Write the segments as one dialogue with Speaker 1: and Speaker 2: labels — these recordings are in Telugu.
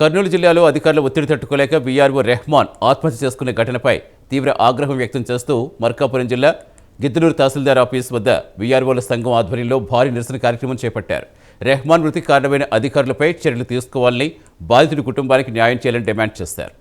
Speaker 1: కర్నూలు జిల్లాలో అధికారుల ఒత్తిడి తట్టుకోలేక వీఆర్ఓ రెహమాన్ ఆత్మహత్య చేసుకునే ఘటనపై తీవ్ర ఆగ్రహం వ్యక్తం చేస్తూ మార్కాపురం జిల్లా గిద్దలూరు తహసీల్దార్ ఆఫీస్ వద్ద వీఆర్ఓల సంఘం ఆధ్వర్యంలో భారీ నిరసన కార్యక్రమం చేపట్టారు. రెహమాన్ మృతికి కారణమైన అధికారులపై చర్యలు తీసుకోవాలని, బాధితుడి కుటుంబానికి న్యాయం చేయాలని డిమాండ్ చేశారు.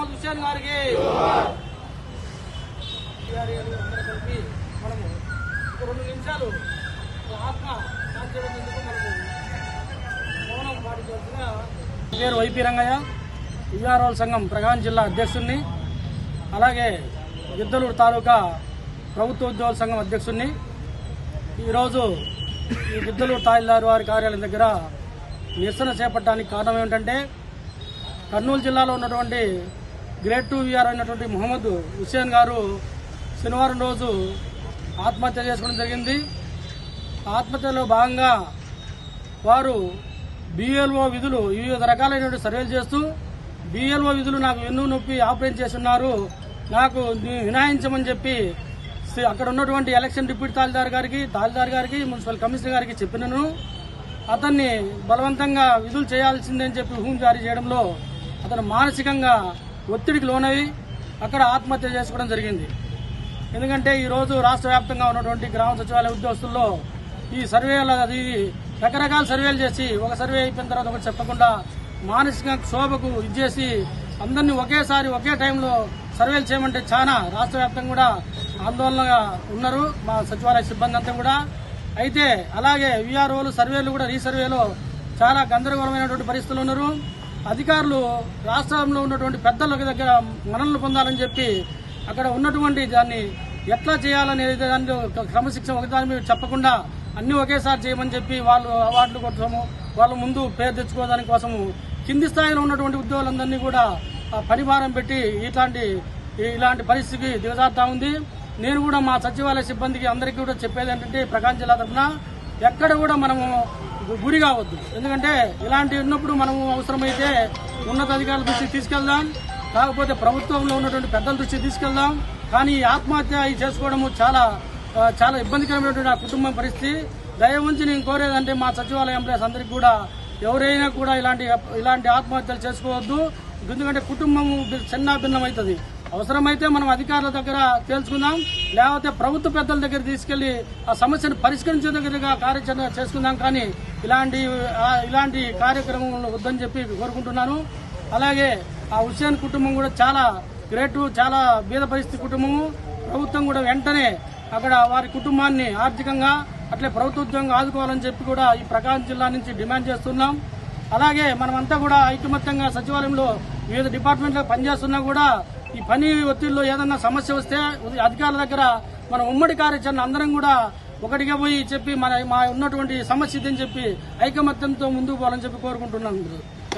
Speaker 2: హుస్సేన్ గారికి మనము 2 నిమిషాలు ఆత్మ శాంతించేందుకు మనము మౌనం పాటించాల్సిన పేరు వైపీ రంగయ్య, వీఆర్ఓల సంఘం ప్రకాశం జిల్లా అధ్యక్షుడిని, అలాగే గిద్దలూరు తాలూకా ప్రభుత్వ ఉద్యోగుల సంఘం అధ్యక్షుడిని. ఈరోజు ఈ గిద్దలూరు తహసీల్దార్ వారి కార్యాలయం దగ్గర నిరసన చేపట్టడానికి కారణం ఏమిటంటే, కర్నూలు జిల్లాలో ఉన్నటువంటి గ్రేడ్ 2 వీఆర్ అయినటువంటి మొహమ్మద్ హుస్సేన్ గారు శనివారం రోజు ఆత్మహత్య చేసుకోవడం జరిగింది. ఆత్మహత్యలో భాగంగా వారు బిఎల్ఓ విధులు వివిధ రకాలైనటువంటి సర్వేలు చేస్తూ బిఎల్ఓ విధులు నాకు వెన్ను నొప్పి ఆపరేట్ చేస్తున్నారు, నాకు వినాయించమని చెప్పి అక్కడ ఉన్నటువంటి ఎలక్షన్ డిప్యూటీ తహసీల్దార్ గారికి మున్సిపల్ కమిషనర్ గారికి చెప్పినను అతన్ని బలవంతంగా విధులు చేయాల్సిందని చెప్పి హూం జారీ చేయడంలో అతను మానసికంగా ఒత్తిడికి లోనవి అక్కడ ఆత్మహత్య చేసుకోవడం జరిగింది. ఎందుకంటే ఈరోజు రాష్ట్ర వ్యాప్తంగా ఉన్నటువంటి గ్రామ సచివాలయ ఉద్యోగస్తుల్లో ఈ సర్వేలు అది రకరకాల సర్వేలు చేసి ఒక సర్వే అయిపోయిన తర్వాత ఒకటి చెప్పకుండా మానసిక క్షోభకు ఇచ్చేసి అందరినీ ఒకేసారి ఒకే టైంలో సర్వేలు చేయమంటే చాలా రాష్ట్ర వ్యాప్తంగా కూడా ఆందోళనగా ఉన్నారు మా సచివాలయ సిబ్బంది అంతా కూడా. అయితే అలాగే వీఆర్ఓలు సర్వేలు కూడా రీసర్వేలో చాలా గందరగోళమైనటువంటి పరిస్థితులు ఉన్నారు. అధికారులు రాష్ట్రంలో ఉన్నటువంటి పెద్దల దగ్గర మన్ననలు పొందాలని చెప్పి అక్కడ ఉన్నటువంటి దాన్ని ఎట్లా చేయాలనేది దాన్ని క్రమశిక్షణ ఒకదాని మీద చెప్పకుండా అన్ని ఒకేసారి చేయమని చెప్పి వాళ్ళు అవార్డుల కోసము వాళ్ళ ముందు పేరు తెచ్చుకోవడానికి కోసము కింది స్థాయిలో ఉన్నటువంటి ఉద్యోగులందరినీ కూడా పనిభారం పెట్టి ఇలాంటి పరిస్థితికి దిగజారుతా ఉంది. నేను కూడా మా సచివాలయ సిబ్బందికి అందరికీ కూడా చెప్పేది ఏంటంటే, ప్రకాశం జిల్లా తరఫున ఎక్కడ కూడా మనము గురి కావద్దు. ఎందుకంటే ఇలాంటి ఉన్నప్పుడు మనము అవసరమైతే ఉన్నతాధికారుల దృష్టికి తీసుకెళ్దాం, కాకపోతే ప్రభుత్వంలో ఉన్నటువంటి పెద్దల దృష్టికి తీసుకెళ్దాం. కానీ ఆత్మహత్య చేసుకోవడము చాలా చాలా ఇబ్బందికరమైనటువంటి ఆ కుటుంబం పరిస్థితి. దయవుంచి నేను కోరేదంటే మా సచివాలయ ఎంప్లాయీస్ అందరికీ కూడా ఎవరైనా కూడా ఇలాంటి ఆత్మహత్యలు చేసుకోవద్దు. ఎందుకంటే కుటుంబము చిన్నాభిన్నమవుతుంది. అవసరమైతే మనం అధికారుల దగ్గర తేల్చుకుందాం, లేకపోతే ప్రభుత్వ పెద్దల దగ్గర తీసుకెళ్లి ఆ సమస్యను పరిష్కరించే దగ్గరగా కార్యాచరణ చేసుకుందాం. కానీ ఇలాంటి కార్యక్రమం వద్దని చెప్పి కోరుకుంటున్నాను. అలాగే ఆ హుస్సేన్ కుటుంబం కూడా చాలా గ్రేట్, చాలా బీద పరిస్థితి కుటుంబము. ప్రభుత్వం కూడా వెంటనే అక్కడ వారి కుటుంబాన్ని ఆర్థికంగా అట్లే ప్రభుత్వ ఉద్యోగంగా ఆదుకోవాలని చెప్పి కూడా ఈ ప్రకాశం జిల్లా నుంచి డిమాండ్ చేస్తున్నాం. అలాగే మనమంతా కూడా ఐకమత్యంగా సచివాలయంలో వివిధ డిపార్ట్మెంట్లో పనిచేస్తున్నా కూడా ఈ పని ఒత్తిడిలో ఏదన్నా సమస్య వస్తే అధికారుల దగ్గర మన ఉమ్మడి కార్యాచరణ అందరం కూడా ఒకటిగా పోయి చెప్పి మా ఉన్నటువంటి సమస్య ఇదని చెప్పి ఐకమత్యంతో ముందుకు పోవాలని చెప్పి కోరుకుంటున్నాం.